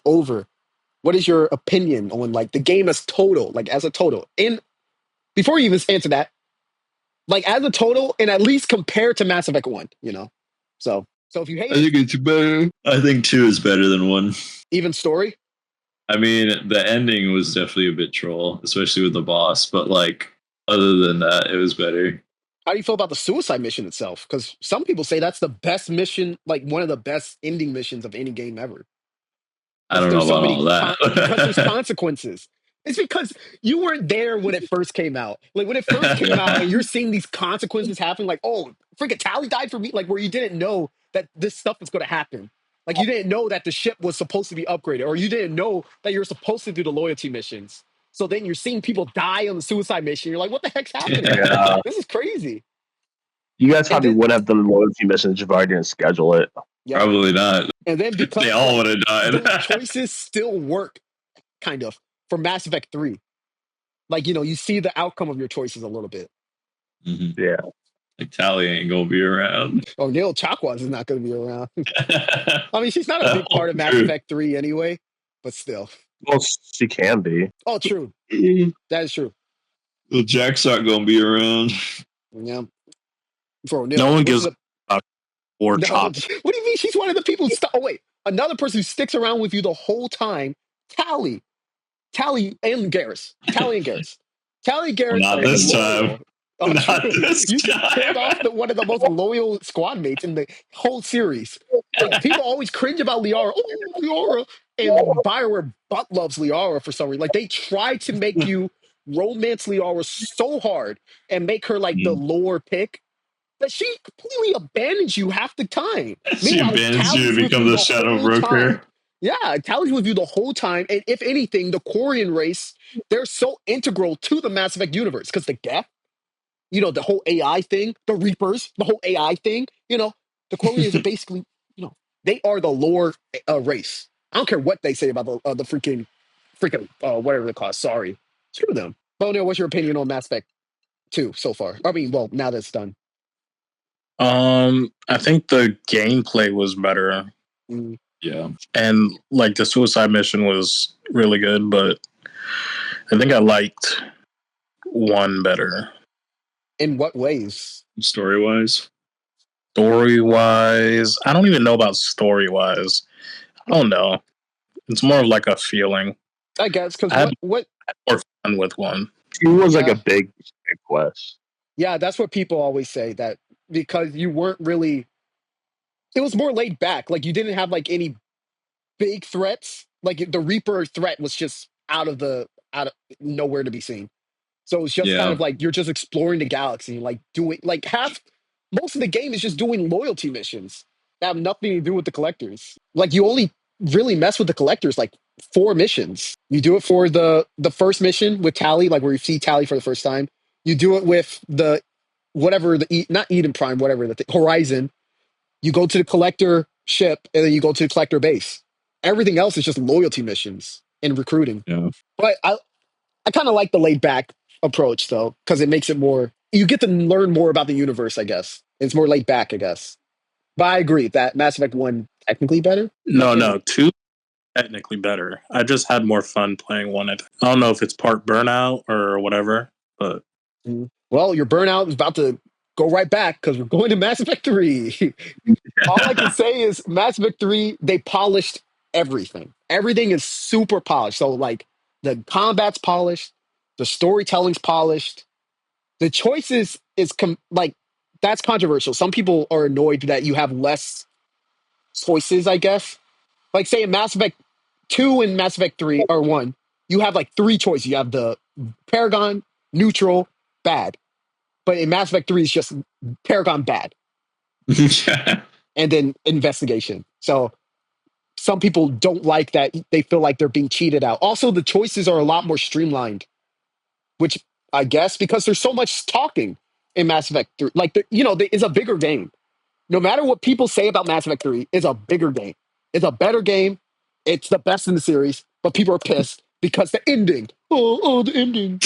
over, what is your opinion on like the game as total, like as a total? And before you even answer that, like as a total, and at least compared to Mass Effect 1, you know? So if you hate I think it's better. I think 2 is better than 1. even story, I mean, the ending was definitely a bit troll, especially with the boss. But like, other than that, it was better. how do you feel about the suicide mission itself? Because some people say that's the best mission, like one of the best ending missions of any game ever. I Because don't know there's so about many all that. because there's consequences. It's because you weren't there when it first came out. Like when it first came out, and you're seeing these consequences happen. Like, oh, freaking Tally died for me. Like where you didn't know that this stuff was going to happen. Like you didn't know that the ship was supposed to be upgraded, or you didn't know that you're supposed to do the loyalty missions. So then you're seeing people die on the suicide mission. You're like, what the heck's happening? Yeah. This is crazy. You guys And probably then, would have done loyalty missions if I didn't schedule it. yep. Probably not. And then because They all like, would have died. those choices still work, kind of, for Mass Effect 3. Like, you know, you see the outcome of your choices a little bit. Mhm. Yeah. Like Tally ain't gonna be around. Oh, Neil Chakwas is not going to be around. I mean, she's not a big Oh, part of Mass true. Effect 3 anyway, but still. Well, she can be. Oh, true. That is true. Well, Jack's not gonna be around. Yeah. Bro, Neil, No one this is gives a. a or No, chop. what do you mean she's one of the people who. Oh, wait. Another person who sticks around with you the whole time, Tally. Tally and Garrus. Tally and Garrus. Tally and Well, Garrus not are this loyal. time. Oh, Not true. this You just killed off time. one of the most loyal squad mates in the whole series. Like people always cringe about Liara. Oh, Liara, and Bioware butt loves Liara for some reason. Like they try to make you romance Liara so hard and make her like the Mm. lore pick that she completely abandons you half the time. She Meanwhile, abandons you Tally's to with become you the the shadow whole time. broker. Yeah, Tally's with you the whole time. And if anything, the Quarian race, they're so integral to the Mass Effect universe because the Geth, you know, the whole AI thing, the Reapers, the whole AI thing, you know, the Quarians are basically, you know, they are the lore race. I don't care what they say about the whatever they call it. Sorry. Screw them. Bonio, what's your opinion on Mass Effect 2 so far? I mean, well, now that it's done. I think the gameplay was better, Mm. Yeah. and like the suicide mission was really good, but I think I liked 1 better. In what ways? Story wise. Story wise, I don't even know about story wise. I don't know. It's more of like a feeling. I guess because I had what more fun with 1. She was like Yeah. a big quest. Yeah, that's what people always say, that because you weren't really, it was more laid back. Like you didn't have like any big threats. Like the Reaper threat was just out of nowhere to be seen. So it's just kind Yeah. of like you're just exploring the galaxy, like doing like half most of the game is just doing loyalty missions that have nothing to do with the collectors. Like you only really mess with the collectors like 4 missions. You do it for the first mission with Tally, like where you see Tally for the first time. You do it with the whatever not Eden Prime, whatever Horizon. You go to the collector ship and then you go to the collector base. Everything else is just loyalty missions and recruiting. Yeah. But I kind of like the laid back approach though, because it makes it more, you get to learn more about the universe, I guess. It's more laid back, I guess. But I agree that Mass Effect 1 technically better. No, 2 technically better. I just had more fun playing 1. I don't know if it's part burnout or whatever, but Well, your burnout is about to go right back because we're going to Mass Effect 3. All I can say is Mass Effect 3, they polished everything. Everything is super polished. So like the combat's polished, the storytelling's polished. The choices is like that's controversial. Some people are annoyed that you have less choices, I guess. Like say in Mass Effect 2 and Mass Effect 3 or 1, you have like 3 choices. You have the Paragon, neutral, bad. But in Mass Effect 3 it's just Paragon bad. Yeah. And then investigation. So some people don't like that. They feel like they're being cheated out. Also, the choices are a lot more streamlined, which I guess because there's so much talking in Mass Effect 3. Like, it's a bigger game. No matter what people say about Mass Effect 3, it's a bigger game. It's a better game. It's the best in the series, but people are pissed because the ending. Oh, the ending.